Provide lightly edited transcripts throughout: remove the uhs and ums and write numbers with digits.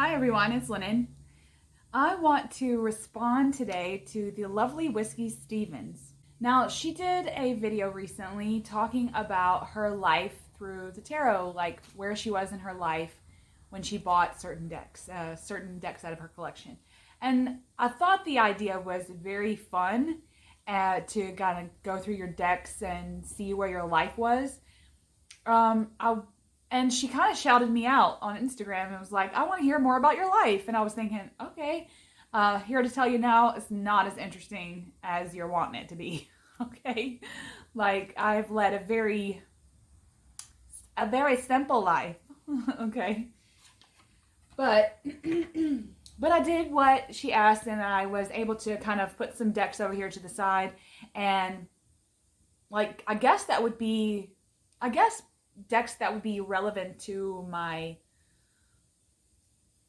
Hi everyone, it's Lennon. I want to respond today to the lovely Whiskey Stevens. Now, she did a video recently talking about her life through the tarot, like where she was in her life when she bought certain decks out of her collection. And I thought the idea was very fun to kind of go through your decks and see where your life was. And she kind of shouted me out on Instagram and was like, I want to hear more about your life. And I was thinking, okay, here to tell you now, it's not as interesting as you're wanting it to be. Okay. Like, I've led a very simple life. Okay. But, but I did what she asked, and I was able to kind of put some decks over here to the side. And like, I guess decks that would be relevant to my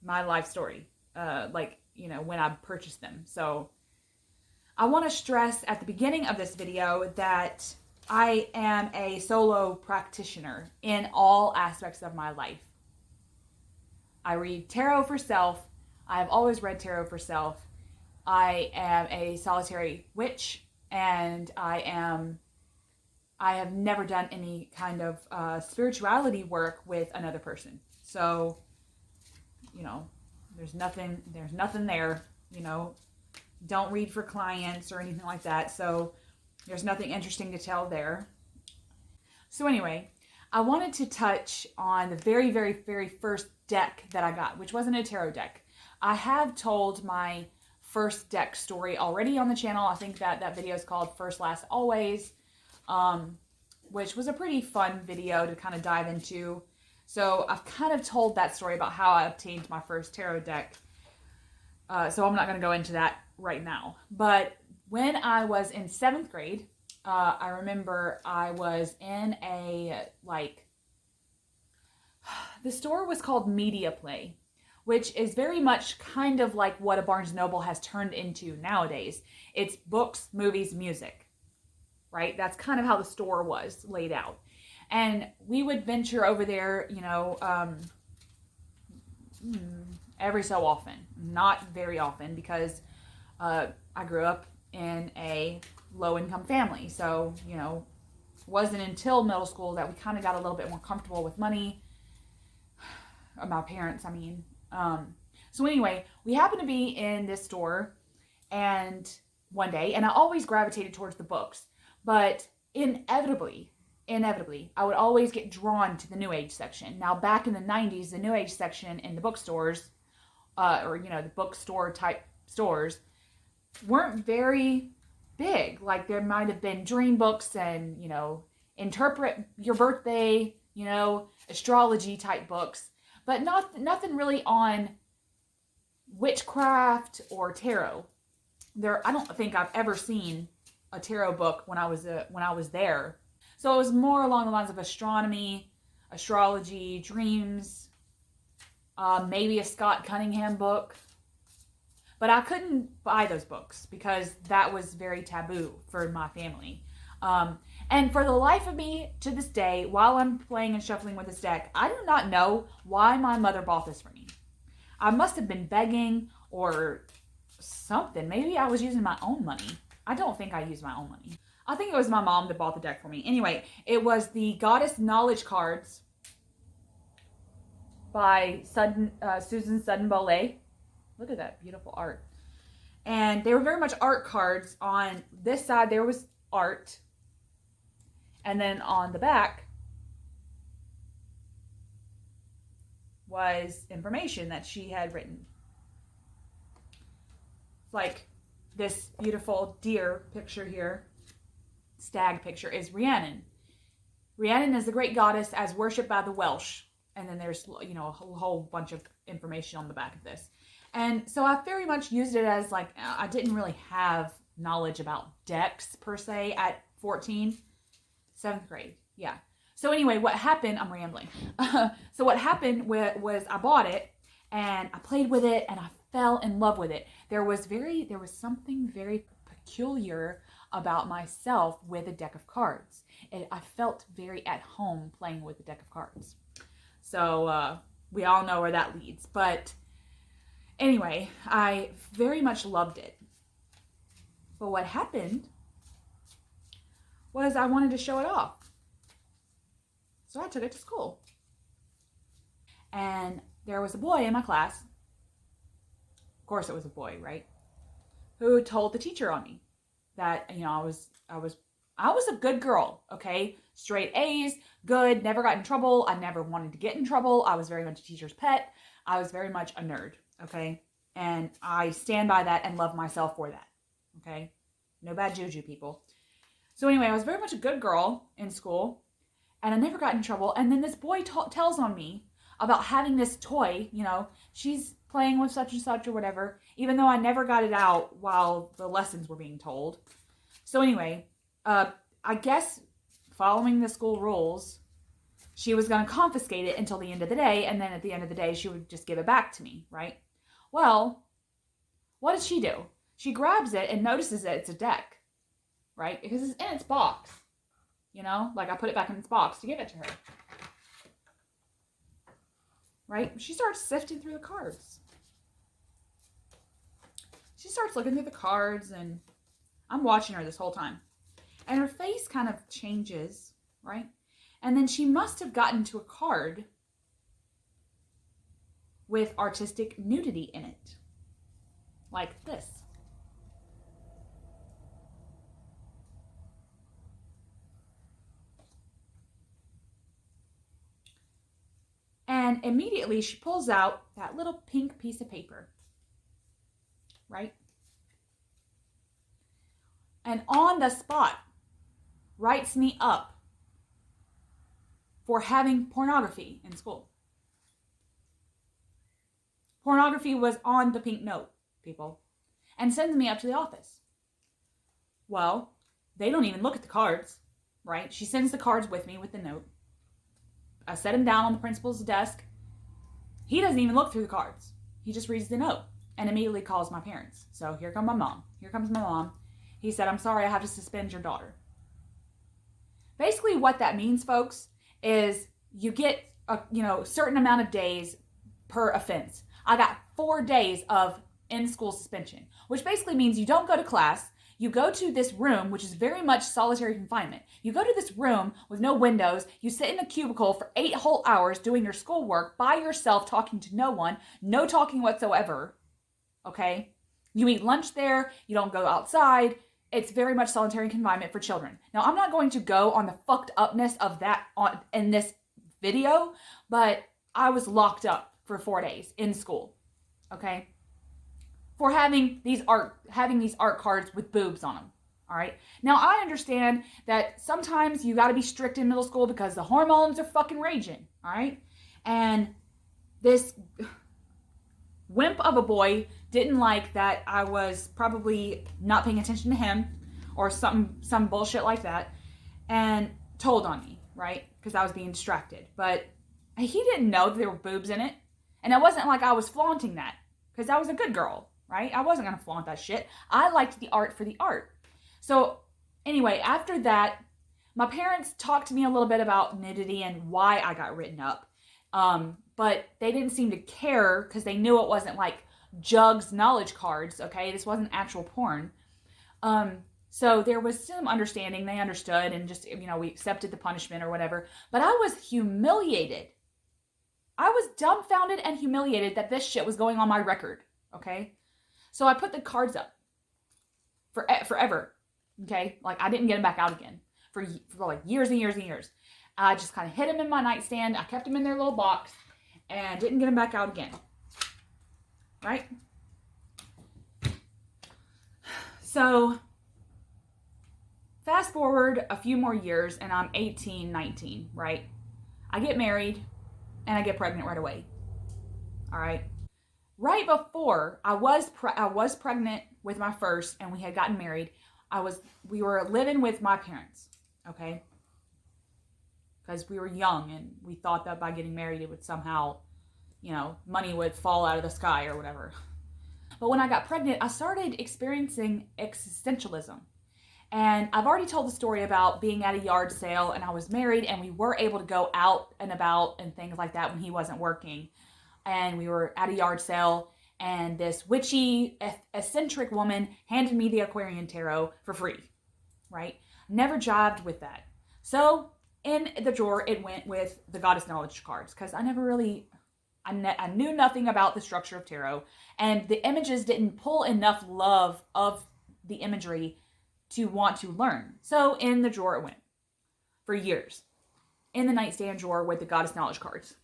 life story, when I purchased them. So I want to stress at the beginning of this video that I am a solo practitioner in all aspects of my life. I read tarot for self. I have always read tarot for self. I am a solitary witch, and I have never done any kind of spirituality work with another person. So, there's nothing there, don't read for clients or anything like that. So there's nothing interesting to tell there. So anyway, I wanted to touch on the very, very, very first deck that I got, which wasn't a tarot deck. I have told my first deck story already on the channel. I think that video is called First, Last, Always. Which was a pretty fun video to kind of dive into. So I've kind of told that story about how I obtained my first tarot deck. So I'm not going to go into that right now. But when I was in 7th grade, I remember I was in the store was called Media Play, which is very much kind of like what a Barnes & Noble has turned into nowadays. It's books, movies, music. Right? That's kind of how the store was laid out. And we would venture over there, every so often. Not very often, because I grew up in a low-income family. So, wasn't until middle school that we kind of got a little bit more comfortable with money. My parents, I mean. So anyway, we happened to be in this store and one day, and I always gravitated towards the books. But inevitably, I would always get drawn to the New Age section. Now, back in the 90s, the New Age section in the bookstores, the bookstore type stores, weren't very big. Like, there might have been dream books and, interpret your birthday, astrology type books, but nothing really on witchcraft or tarot. I don't think I've ever seen a tarot book when I was there. So it was more along the lines of astronomy, astrology, dreams, maybe a Scott Cunningham book. But I couldn't buy those books because that was very taboo for my family. And for the life of me, to this day, while I'm playing and shuffling with this deck, I do not know why my mother bought this for me. I must have been begging or something. Maybe I was using my own money. I don't think I used my own money. I think it was my mom that bought the deck for me. Anyway, it was the Goddess Knowledge Cards by Susan Sudden-Boley. Look at that beautiful art. And they were very much art cards. On this side, there was art. And then on the back was information that she had written. It's like this beautiful deer picture here, stag picture, is Rhiannon. Rhiannon is the great goddess as worshipped by the Welsh. And then there's, a whole bunch of information on the back of this. And so I very much used it as I didn't really have knowledge about decks per se at 14, 7th grade. Yeah. So anyway, what happened, I'm rambling. So what happened was I bought it and I played with it and I fell in love with it. There was something very peculiar about myself with a deck of cards. I felt very at home playing with a deck of cards. So we all know where that leads. But Anyway, I very much loved it. But what happened was I wanted to show it off. So I took it to school. And there was a boy in my class. Of course it was a boy, right? Who told the teacher on me that, I was a good girl, okay? Straight A's, good, never got in trouble. I never wanted to get in trouble. I was very much a teacher's pet. I was very much a nerd, okay? And I stand by that and love myself for that, okay? No bad juju, people. So anyway, I was very much a good girl in school, and I never got in trouble. And then this boy tells on me about having this toy, she's playing with such and such or whatever, even though I never got it out while the lessons were being told. So anyway, I guess following the school rules, she was going to confiscate it until the end of the day, and then at the end of the day, she would just give it back to me, right? Well, what does she do? She grabs it and notices that it's a deck, right? Because it's in its box, like I put it back in its box to give it to her, right? She starts sifting through the cards. She starts looking through the cards, and I'm watching her this whole time. And her face kind of changes, right? And then she must have gotten to a card with artistic nudity in it. Like this. And immediately she pulls out that little pink piece of paper, right? And on the spot, writes me up for having pornography in school. Pornography was on the pink note, people, and sends me up to the office. Well, they don't even look at the cards, right? She sends the cards with me with the note. I set him down on the principal's desk. He doesn't even look through the cards. He just reads the note and immediately calls my parents. So here comes my mom. He said, "I'm sorry, I have to suspend your daughter." Basically what that means, folks, is you get a certain amount of days per offense. I got 4 days of in-school suspension, which basically means you don't go to class. You go to this room, which is very much solitary confinement. You go to this room with no windows. You sit in a cubicle for 8 whole hours doing your schoolwork by yourself, talking to no one, no talking whatsoever, okay? You eat lunch there. You don't go outside. It's very much solitary confinement for children. Now, I'm not going to go on the fucked upness of that in this video, but I was locked up for 4 days in school, okay? For having these art cards with boobs on them, all right? Now, I understand that sometimes you got to be strict in middle school because the hormones are fucking raging, all right? And this wimp of a boy didn't like that I was probably not paying attention to him or some bullshit like that, and told on me, right? Because I was being distracted. But he didn't know that there were boobs in it. And it wasn't like I was flaunting that, because I was a good girl, right? I wasn't going to flaunt that shit. I liked the art for the art. So anyway, after that, my parents talked to me a little bit about nudity and why I got written up. But they didn't seem to care because they knew it wasn't like jugs knowledge cards, okay? This wasn't actual porn. So there was some understanding. They understood and just, we accepted the punishment or whatever. But I was humiliated. I was dumbfounded and humiliated that this shit was going on my record, okay? So I put the cards up forever, okay? Like, I didn't get them back out again for like years and years and years. I just kind of hid them in my nightstand. I kept them in their little box and didn't get them back out again, right? So fast forward a few more years and I'm 18, 19, right? I get married and I get pregnant right away, all right? Right before I was pregnant with my first and we had gotten married, we were living with my parents, okay? Because we were young and we thought that by getting married it would somehow, money would fall out of the sky or whatever. But when I got pregnant, I started experiencing existentialism. And I've already told the story about being at a yard sale and I was married and we were able to go out and about and things like that when he wasn't working. And we were at a yard sale and this witchy, eccentric woman handed me the Aquarian Tarot for free, right? Never jived with that. So in the drawer, it went with the Goddess Knowledge cards because I never really, I knew nothing about the structure of tarot, and the images didn't pull enough love of the imagery to want to learn. So in the drawer it went for years, in the nightstand drawer with the Goddess Knowledge cards.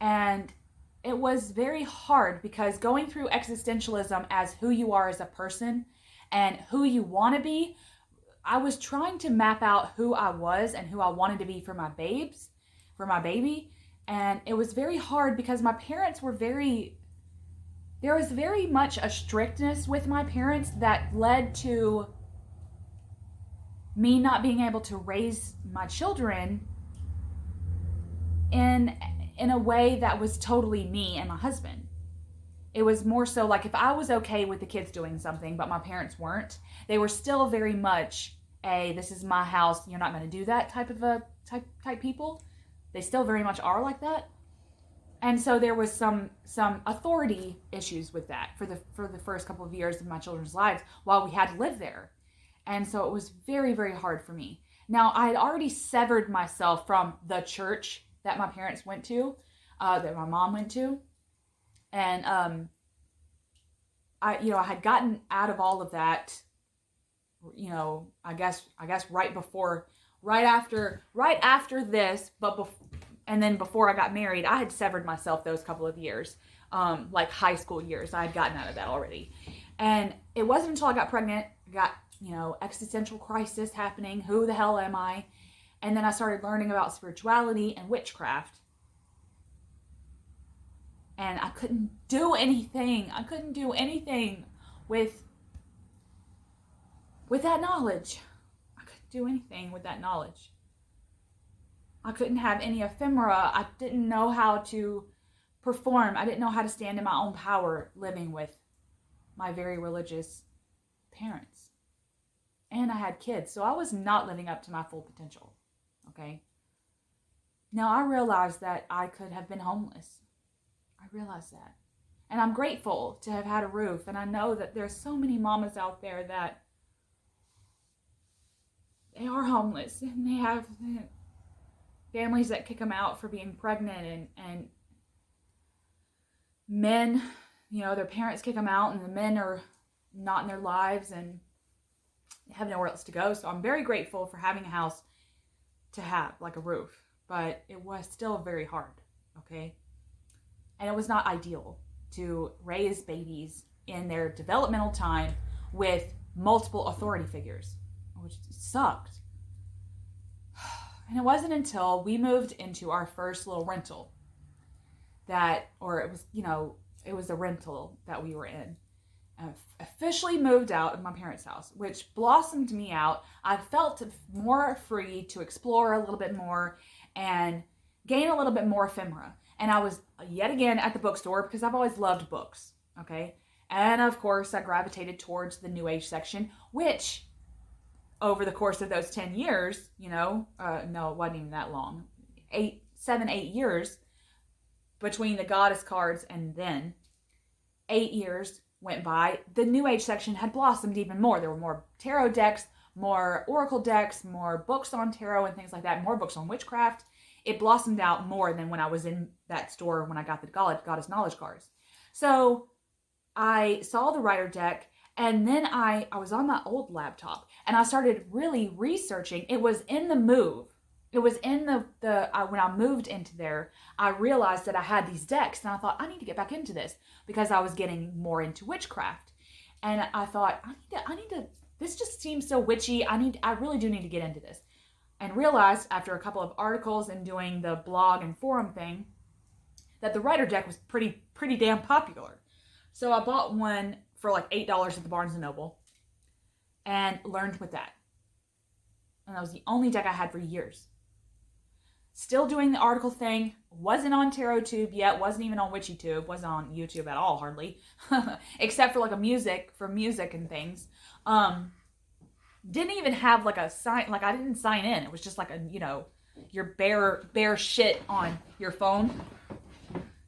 And it was very hard because going through existentialism as who you are as a person and who you want to be, I was trying to map out who I was and who I wanted to be for my baby. And it was very hard because my parents were there was very much a strictness with my parents that led to me not being able to raise my children in a way that was totally me and my husband. It was more so like if I was okay with the kids doing something, but my parents weren't, they were still very much this is my house, you're not going to do that type people. They still very much are like that. And so there was some authority issues with that for the first couple of years of my children's lives while we had to live there. And so it was very, very hard for me. Now, I had already severed myself from the church that my parents went to, that my mom went to. And I had gotten out of all of that, I guess right after this, and then before I got married, I had severed myself those couple of years, like high school years. I had gotten out of that already. And it wasn't until I got pregnant, got, existential crisis happening. Who the hell am I? And then I started learning about spirituality and witchcraft. And I couldn't do anything. with that knowledge. I couldn't do anything with that knowledge. I couldn't have any ephemera. I didn't know how to perform. I didn't know how to stand in my own power living with my very religious parents. And I had kids, so I was not living up to my full potential, okay? Now, I realized that I could have been homeless. I realized that. And I'm grateful to have had a roof, and I know that there's so many mamas out there that they are homeless, and they have families that kick them out for being pregnant, and men, their parents kick them out, and the men are not in their lives and have nowhere else to go. So I'm very grateful for having a house to have, like a roof, but it was still very hard, okay? And it was not ideal to raise babies in their developmental time with multiple authority figures, which sucked. And it wasn't until we moved into our first little rental it was a rental that we were in. I officially moved out of my parents' house, which blossomed me out. I felt more free to explore a little bit more and gain a little bit more ephemera. And I was yet again at the bookstore because I've always loved books, okay? And of course, I gravitated towards the New Age section, which over the course of those 10 years, no, it wasn't even that long, 7, 8 years between the goddess cards and then 8 years went by, the New Age section had blossomed even more. There were more tarot decks, more oracle decks, more books on tarot and things like that, more books on witchcraft. It blossomed out more than when I was in that store when I got the Goddess Knowledge cards. So I saw the Rider deck, and then I was on my old laptop, and I started really researching. It was in the move. It was in when I moved into there, I realized that I had these decks, and I thought, I need to get back into this because I was getting more into witchcraft. And I thought, I need to, this just seems so witchy. I really do need to get into this. And realized after a couple of articles and doing the blog and forum thing that the Rider deck was pretty damn popular. So I bought one for like $8 at the Barnes & Noble and learned with that. And that was the only deck I had for years. Still doing the article thing, wasn't on TarotTube yet, wasn't even on WitchyTube, wasn't on YouTube at all hardly, except for like music and things. Didn't even have like a sign, like I didn't sign in. It was just like your bare shit on your phone.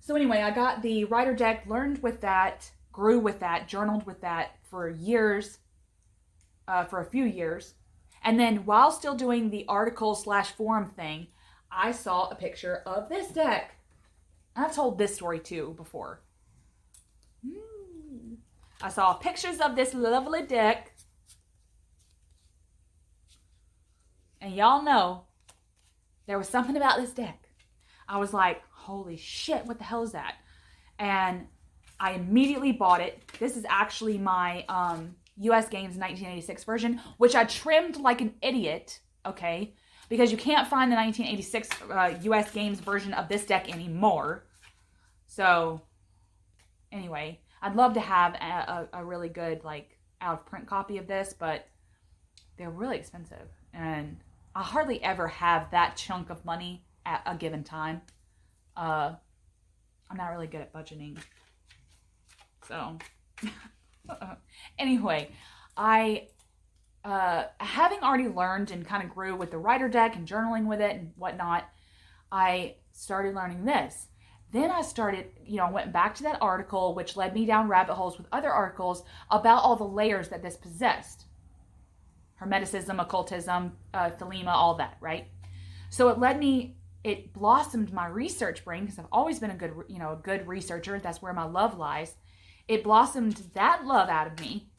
So anyway, I got the Rider deck, learned with that, grew with that, journaled with that for years, for a few years. And then while still doing the article/forum thing, I saw a picture of this deck. I've told this story too before. I saw pictures of this lovely deck. And y'all know there was something about this deck. I was like, holy shit, what the hell is that? And I immediately bought it. This is actually my US Games 1986 version, which I trimmed like an idiot, okay? Because you can't find the 1986 US Games version of this deck anymore. So, anyway, I'd love to have a really good, like, out-of-print copy of this, but they're really expensive. And I hardly ever have that chunk of money at a given time. I'm not really good at budgeting. So, anyway, having already learned and kind of grew with the Rider deck and journaling with it and whatnot, I started learning this. Then I started, went back to that article, which led me down rabbit holes with other articles about all the layers that this possessed. Hermeticism, occultism, thelema, all that, right? So it blossomed my research brain, because I've always been a good researcher. That's where my love lies. It blossomed that love out of me,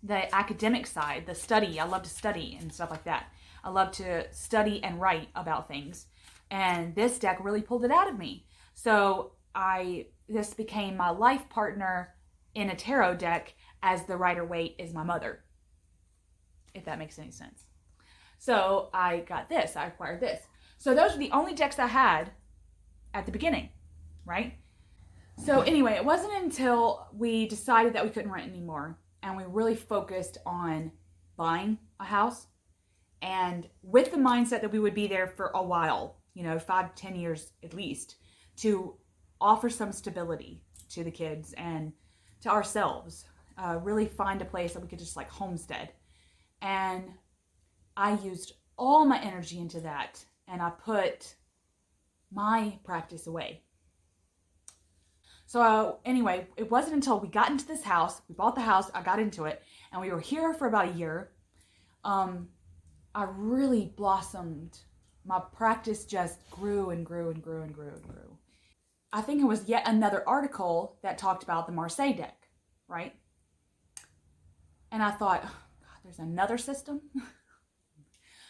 the academic side, the study. I love to study and stuff like that. I love to study and write about things. And this deck really pulled it out of me. So this became my life partner in a tarot deck, as the Rider-Waite is my mother, if that makes any sense. So I acquired this. So those were the only decks I had at the beginning, right? So anyway, it wasn't until we decided that we couldn't rent anymore and we really focused on buying a house, and with the mindset that we would be there for a while, 5 to 10 years at least, to offer some stability to the kids and to ourselves, really find a place that we could just like homestead. And I used all my energy into that, and I put my practice away. So anyway, it wasn't until we got into this house, we bought the house, I got into it, and we were here for about a year. I really blossomed. My practice just grew and grew and grew and grew and grew. I think it was yet another article that talked about the Marseille deck, right? And I thought, oh, God, there's another system?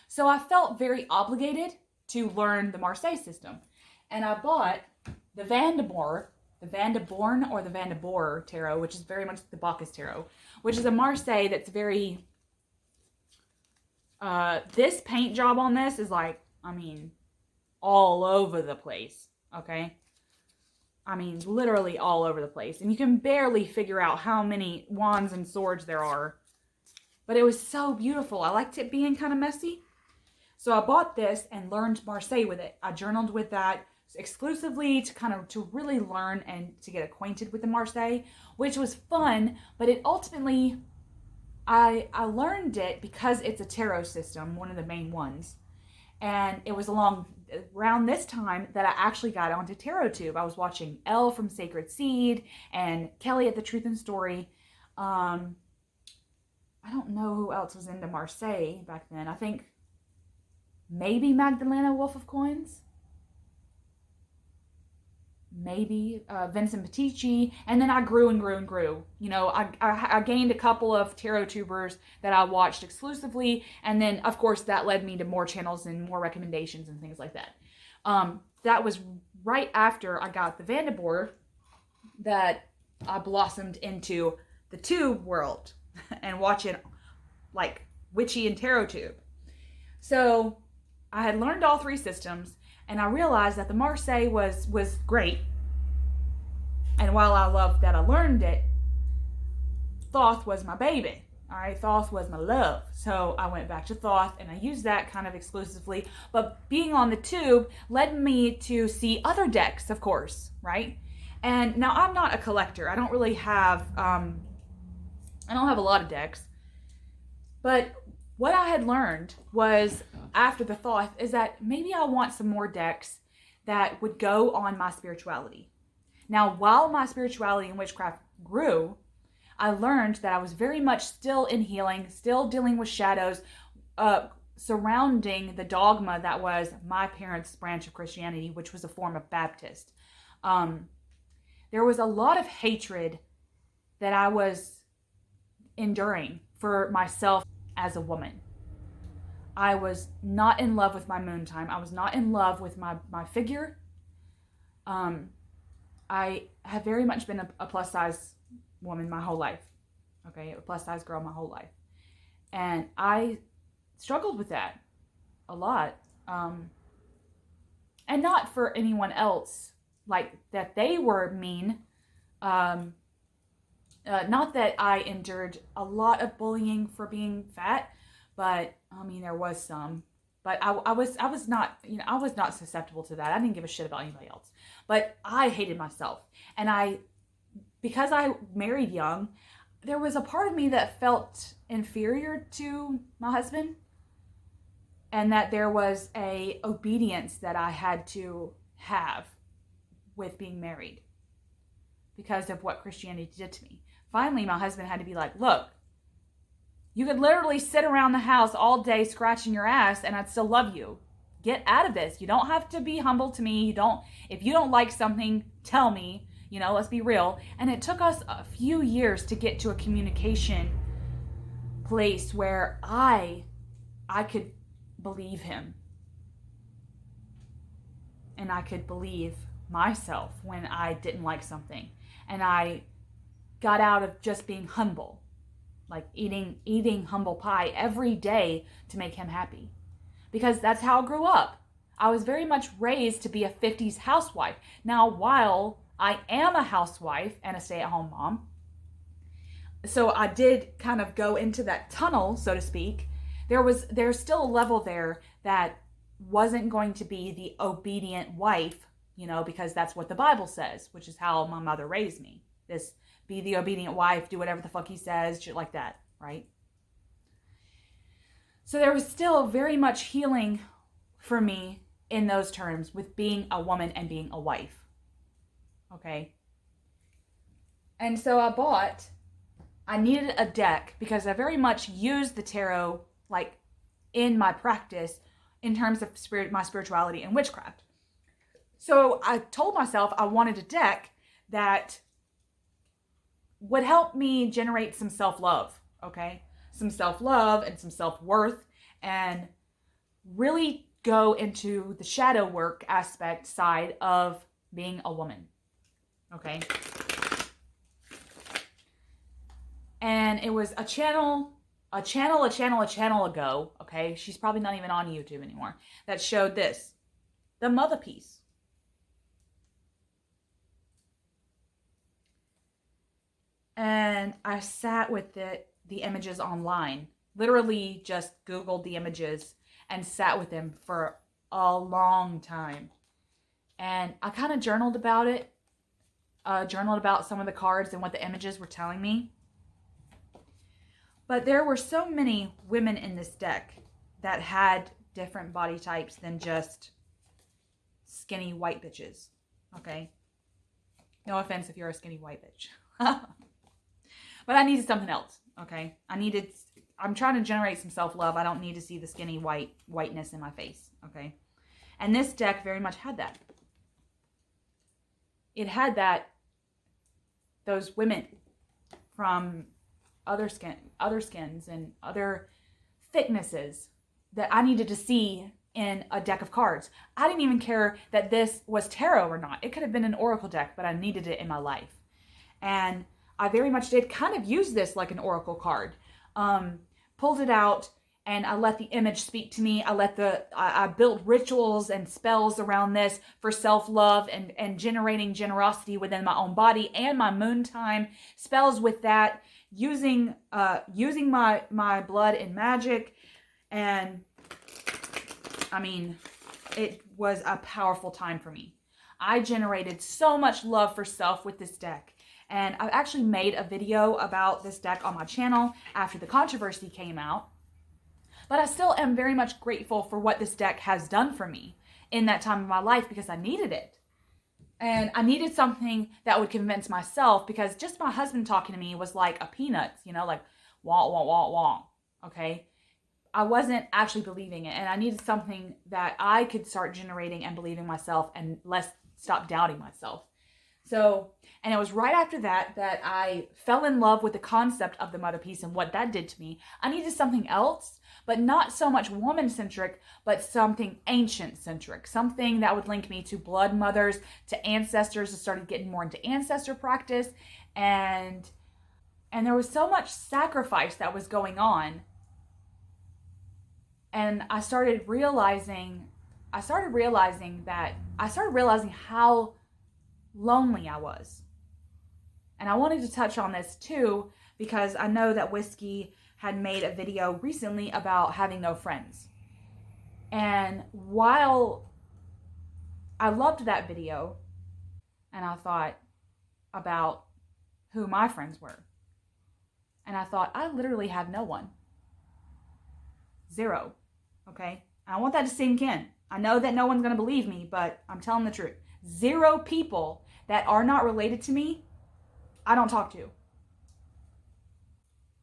So I felt very obligated to learn the Marseille system. And I bought the Van de Born or the Van de Boer tarot, which is very much the Bacchus tarot, which is a Marseille that's very, this paint job on this is like, all over the place, okay? Literally all over the place. And you can barely figure out how many wands and swords there are. But it was so beautiful. I liked it being kind of messy. So I bought this and learned Marseille with it. I journaled with that exclusively to really learn and to get acquainted with the Marseille, which was fun, but it ultimately, I learned it because it's a tarot system, one of the main ones. And it was around this time that I actually got onto TarotTube. I was watching Elle from Sacred Seed and Kelly at The Truth and Story. I don't know who else was into Marseille back then. I think maybe Magdalena Wolf of Coins. Maybe Vincent Petici. And then I grew and grew and grew. I gained a couple of tarot tubers that I watched exclusively. And then, of course, that led me to more channels and more recommendations and things like that. That was right after I got the Van de Born that I blossomed into the tube world and watching like witchy and tarot tube. So I had learned all three systems, and I realized that the Marseille was great. And while I loved that I learned it, Thoth was my baby. All right, Thoth was my love. So I went back to Thoth and I used that kind of exclusively. But being on the tube led me to see other decks, of course, right? And now I'm not a collector. I don't really have, I don't have a lot of decks. But what I had learned was, after the Thoth, is that maybe I want some more decks that would go on my spirituality. Now, while my spirituality and witchcraft grew, I learned that I was very much still in healing, still dealing with shadows, surrounding the dogma that was my parents' branch of Christianity, which was a form of Baptist. There was a lot of hatred that I was enduring for myself as a woman. I was not in love with my moon time. I was not in love with my figure. I have very much been a plus size woman my whole life. Okay, a plus size girl my whole life. And I struggled with that a lot. And not for anyone else, like that they were mean. Not that I endured a lot of bullying for being fat, but I mean, there was some. But I was not, I was not susceptible to that. I didn't give a shit about anybody else. But I hated myself. And because I married young, there was a part of me that felt inferior to my husband. And that there was a obedience that I had to have with being married because of what Christianity did to me. Finally, my husband had to be like, look, you could literally sit around the house all day scratching your ass and I'd still love you. Get out of this. You don't have to be humble to me. If you don't like something, tell me, let's be real. And it took us a few years to get to a communication place where I could believe him. And I could believe myself when I didn't like something. And I got out of just being humble, like eating humble pie every day to make him happy. Because that's how I grew up. I was very much raised to be a 50s housewife. Now, while I am a housewife and a stay-at-home mom, so I did kind of go into that tunnel, so to speak. There's still a level there that wasn't going to be the obedient wife, because that's what the Bible says, which is how my mother raised me. This, be the obedient wife, do whatever the fuck he says, shit like that, right? So there was still very much healing for me in those terms with being a woman and being a wife. Okay? And so I needed a deck because I very much used the tarot like in my practice in terms of my spirituality and witchcraft. So I told myself I wanted a deck that would help me generate some self-love, okay? Some self-love and some self-worth and really go into the shadow work aspect side of being a woman, okay? And it was a channel ago, okay? She's probably not even on YouTube anymore, that showed this, the mother piece. And I sat with the images online, literally just Googled the images and sat with them for a long time. And I kind of journaled about it, journaled about some of the cards and what the images were telling me. But there were so many women in this deck that had different body types than just skinny white bitches, okay? No offense if you're a skinny white bitch. But I needed something else, okay? I'm trying to generate some self-love. I don't need to see the skinny whiteness in my face, okay? And this deck very much had that. It had those women from other skins and other thicknesses that I needed to see in a deck of cards. I didn't even care that this was tarot or not. It could have been an oracle deck, but I needed it in my life. And I very much did kind of use this like an oracle card. Pulled it out and I let the image speak to me. I built rituals and spells around this for self-love and generating generosity within my own body and my moon time spells with that, using my blood in magic. And I mean, it was a powerful time for me. I generated so much love for self with this deck. And I've actually made a video about this deck on my channel after the controversy came out. But I still am very much grateful for what this deck has done for me in that time of my life because I needed it. And I needed something that would convince myself, because just my husband talking to me was like a peanuts, you know, like wah, wah, wah, wah. Okay. I wasn't actually believing it. And I needed something that I could start generating and believing myself and stop doubting myself. So, and it was right after that that I fell in love with the concept of the mother piece and what that did to me. I needed something else, but not so much woman-centric, but something ancient-centric, something that would link me to blood mothers, to ancestors. I started getting more into ancestor practice, and there was so much sacrifice that was going on. And I started realizing how lonely I was. And I wanted to touch on this too, because I know that Whiskey had made a video recently about having no friends. And while I loved that video, and I thought about who my friends were, and I thought, I literally have no one. Zero. Okay? I want that to sink in. I know that no one's going to believe me, but I'm telling the truth. 0 people that are not related to me, I don't talk to.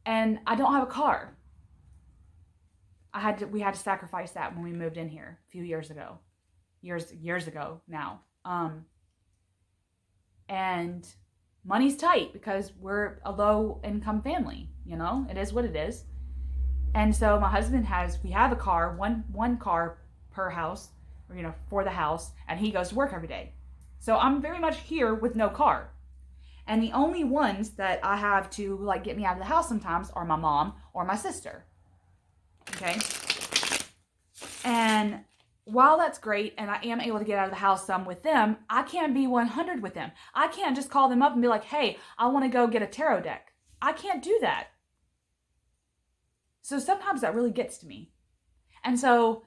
And I don't have a car. We had to sacrifice that when we moved in here a few years ago. Years ago now. And money's tight because we're a low income family, you know? It is what it is. And so my husband we have a car, one car per house, or, you know, for the house, and he goes to work every day. So I'm very much here with no car. And the only ones that I have to like get me out of the house sometimes are my mom or my sister. Okay? And while that's great, and I am able to get out of the house some with them, I can't be 100 with them. I can't just call them up and be like, hey, I want to go get a tarot deck. I can't do that. So sometimes that really gets to me. And so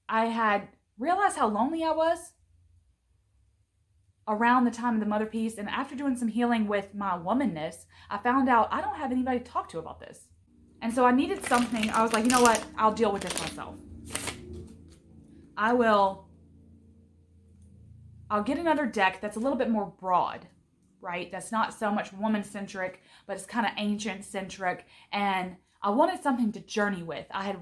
I had realized how lonely I was around the time of the mother piece. And after doing some healing with my womanness, I found out I don't have anybody to talk to about this. And so I needed something. I was like, you know what? I'll deal with this myself. I'll get another deck that's a little bit more broad, right? That's not so much woman-centric, but it's kind of ancient-centric. And I wanted something to journey with. I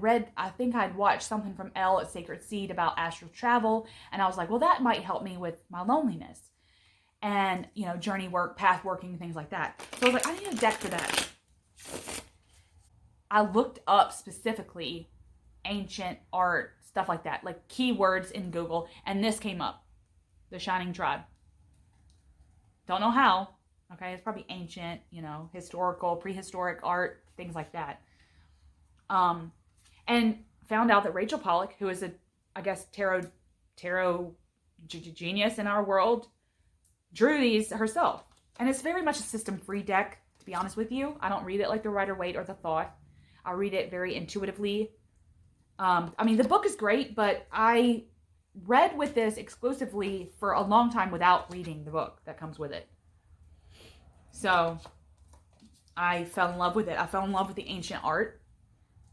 think I'd watched something from Elle at Sacred Seed about astral travel. And I was like, well, that might help me with my loneliness. And, you know, journey work, path working, things like that. So I was like, I need a deck for that. I looked up specifically ancient art, stuff like that, like keywords in Google, and this came up, the Shining Tribe. Don't know how, okay? It's probably ancient, you know, historical, prehistoric art, things like that. And found out that Rachel Pollack, who is I guess, tarot genius in our world, drew these herself. And it's very much a system-free deck, to be honest with you. I don't read it like the Rider-Waite or the Thoth. I read it very intuitively. I mean, the book is great, but I read with this exclusively for a long time without reading the book that comes with it. So I fell in love with it. I fell in love with the ancient art.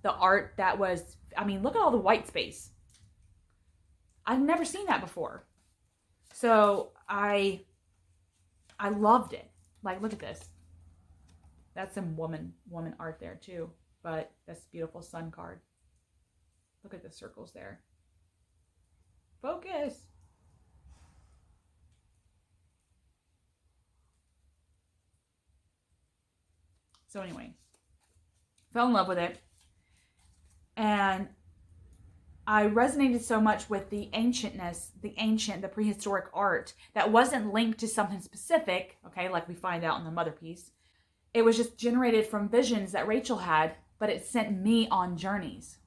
The art that was, I mean, look at all the white space. I've never seen that before. So I loved it. Like, look at this. That's some woman art there too. But that's a beautiful sun card. Look at the circles there. Focus. So anyway, fell in love with it. And I resonated so much with the ancientness, the prehistoric art that wasn't linked to something specific, okay, like we find out in the mother piece. It was just generated from visions that Rachel had, but it sent me on journeys.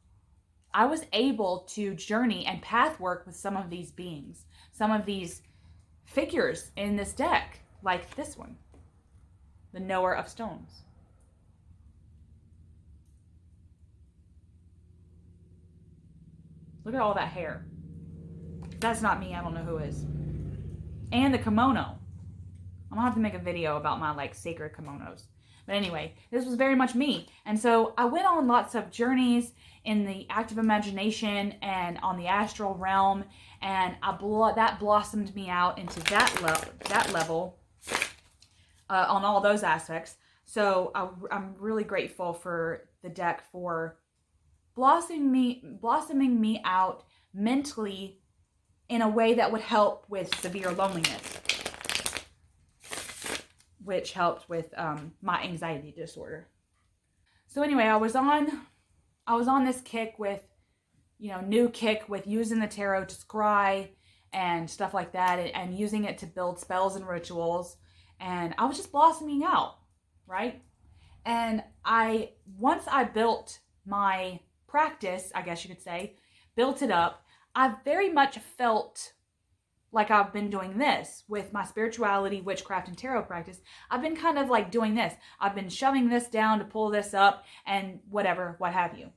I was able to journey and path work with some of these beings, some of these figures in this deck, like this one, the Knower of Stones. Look at all that hair. That's not me. I don't know who is. And the kimono. I'm gonna have to make a video about my like sacred kimonos. But anyway, this was very much me. And so I went on lots of journeys in the active imagination and on the astral realm, and that blossomed me out into that level on all those aspects. So I'm really grateful for the deck for blossoming me out mentally in a way that would help with severe loneliness, which helped with my anxiety disorder. So anyway, I was on this kick with, new kick with using the tarot to scry and stuff like that, and using it to build spells and rituals. And I was just blossoming out, right? And once I built my practice, I guess you could say, built it up, I very much felt like I've been doing this with my spirituality, witchcraft, and tarot practice. I've been kind of like doing this. I've been shoving this down to pull this up and whatever, what have you.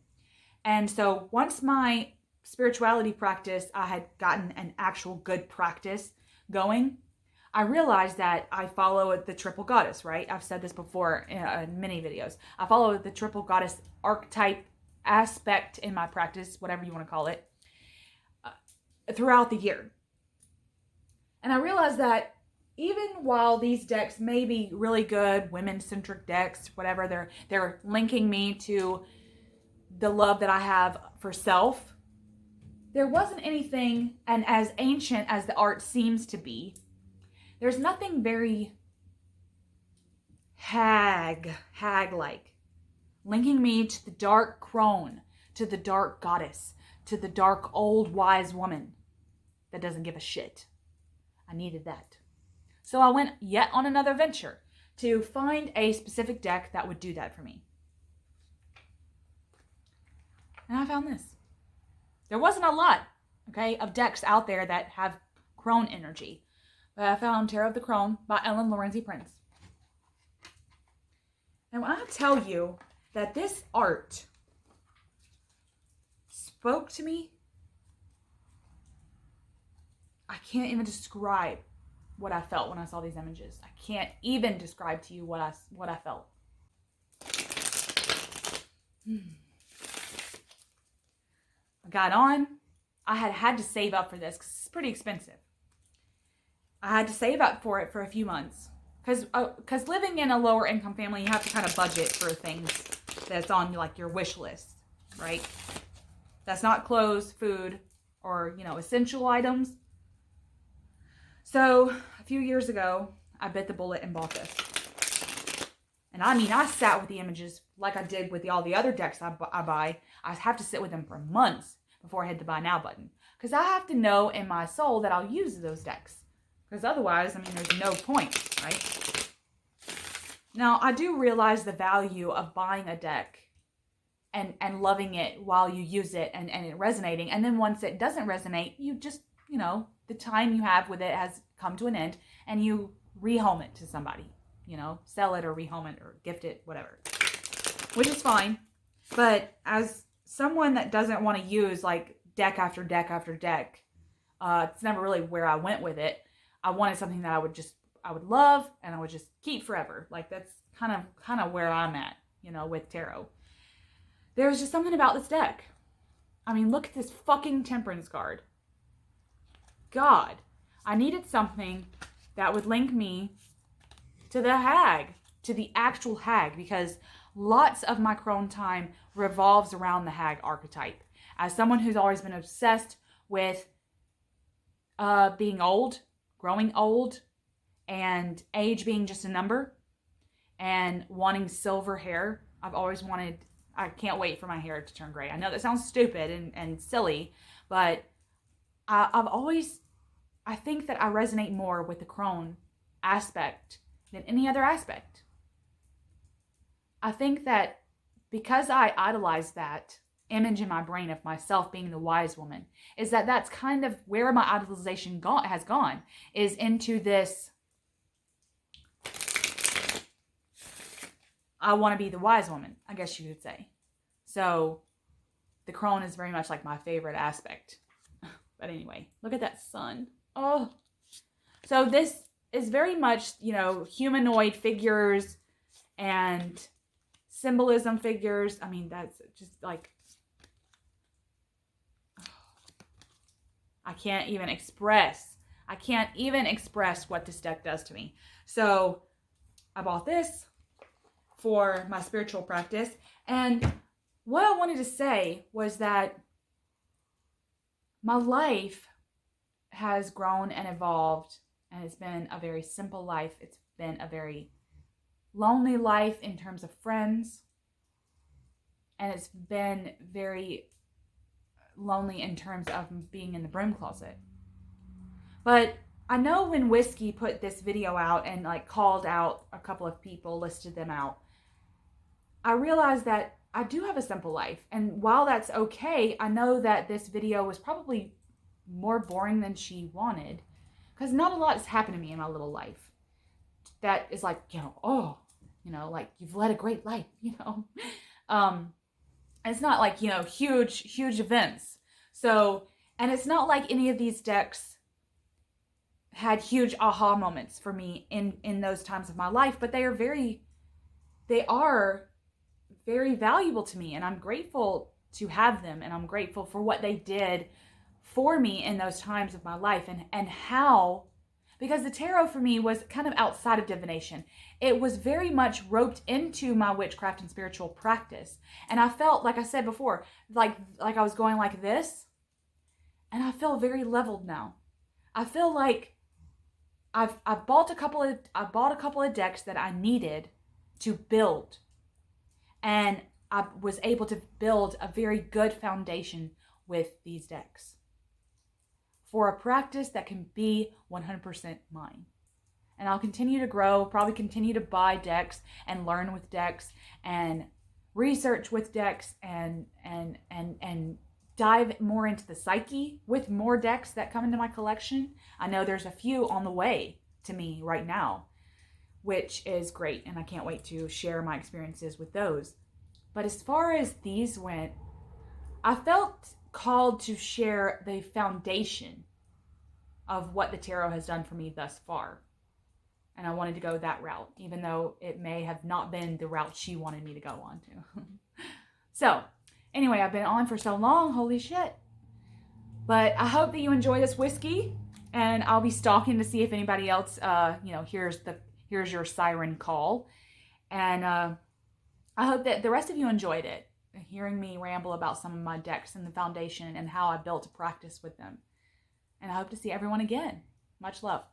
And so once my spirituality practice, I had gotten an actual good practice going, I realized that I follow the triple goddess, right? I've said this before in many videos. I follow the triple goddess archetype aspect in my practice, whatever you want to call it, throughout the year. And I realized that even while these decks may be really good, women-centric decks, whatever, they're linking me to the love that I have for self, there wasn't anything, and as ancient as the art seems to be, there's nothing very hag-like, linking me to the dark crone, to the dark goddess, to the dark old wise woman that doesn't give a shit. I needed that. So I went yet on another venture to find a specific deck that would do that for me. And I found this. There wasn't a lot, okay, of decks out there that have crone energy. But I found Tarot of the Crone by Ellen Lorenzi Prince. And when I tell you that this art spoke to me, I can't even describe what I felt when I saw these images. I can't even describe to you what I felt. I got on. I had to save up for this because it's pretty expensive. I had to save up for it for a few months because living in a lower income family, you have to kind of budget for things that's on like your wish list, right? That's not clothes, food, or essential items. So a few years ago, I bit the bullet and bought this. And I mean, I sat with the images like I did with all the other decks I buy. I have to sit with them for months before I hit the buy now button. Because I have to know in my soul that I'll use those decks. Because otherwise, there's no point, right? Now, I do realize the value of buying a deck and loving it while you use it and it resonating. And then once it doesn't resonate, you just, the time you have with it has come to an end and you rehome it to somebody. Sell it or rehome it or gift it, whatever. Which is fine. But as someone that doesn't want to use like deck after deck after deck, it's never really where I went with it. I wanted something that I would love and I would just keep forever. Like that's kind of where I'm at, with tarot. There's just something about this deck. Look at this fucking Temperance card. God, I needed something that would link me to the hag, to the actual hag, because lots of my crone time revolves around the hag archetype. As someone who's always been obsessed with being old, growing old, and age being just a number, and wanting silver hair, I can't wait for my hair to turn gray. I know that sounds stupid and silly, but I think that I resonate more with the crone aspect than any other aspect. I think that because I idolize that image in my brain of myself being the wise woman, is that's kind of where my idolization has gone, is into this, I want to be the wise woman, I guess you could say. So the crone is very much like my favorite aspect. But anyway, look at that sun. Oh. So this is very much, humanoid figures and symbolism figures. I mean, that's just like, I can't even express what this deck does to me. So I bought this for my spiritual practice. And what I wanted to say was that my life has grown and evolved, and it's been a very simple life. It's been a very lonely life in terms of friends, and it's been very lonely in terms of being in the broom closet. But I know when Whiskey put this video out and like called out a couple of people, listed them out, I realized that I do have a simple life. And while that's okay, I know that this video was probably more boring than she wanted, because not a lot has happened to me in my little life that is like, oh, like you've led a great life, it's not like, huge events. So, and it's not like any of these decks had huge aha moments for me in those times of my life, but they are very valuable to me, and I'm grateful to have them, and I'm grateful for what they did for me in those times of my life, and how, because the tarot for me was kind of outside of divination. It was very much roped into my witchcraft and spiritual practice. And I felt, like I said before, like I was going like this, and I feel very leveled now. I feel like I bought a couple of decks that I needed to build, and I was able to build a very good foundation with these decks for a practice that can be 100% mine. And I'll continue to grow, probably continue to buy decks and learn with decks and research with decks and dive more into the psyche with more decks that come into my collection. I know there's a few on the way to me right now, which is great, and I can't wait to share my experiences with those. But as far as these went, I felt called to share the foundation of what the tarot has done for me thus far. And I wanted to go that route, even though it may have not been the route she wanted me to go on to. So, anyway, I've been on for so long, holy shit. But I hope that you enjoy this whiskey, and I'll be stalking to see if anybody else, here's your siren call. And I hope that the rest of you enjoyed it, hearing me ramble about some of my decks and the foundation and how I built a practice with them. And I hope to see everyone again. Much love.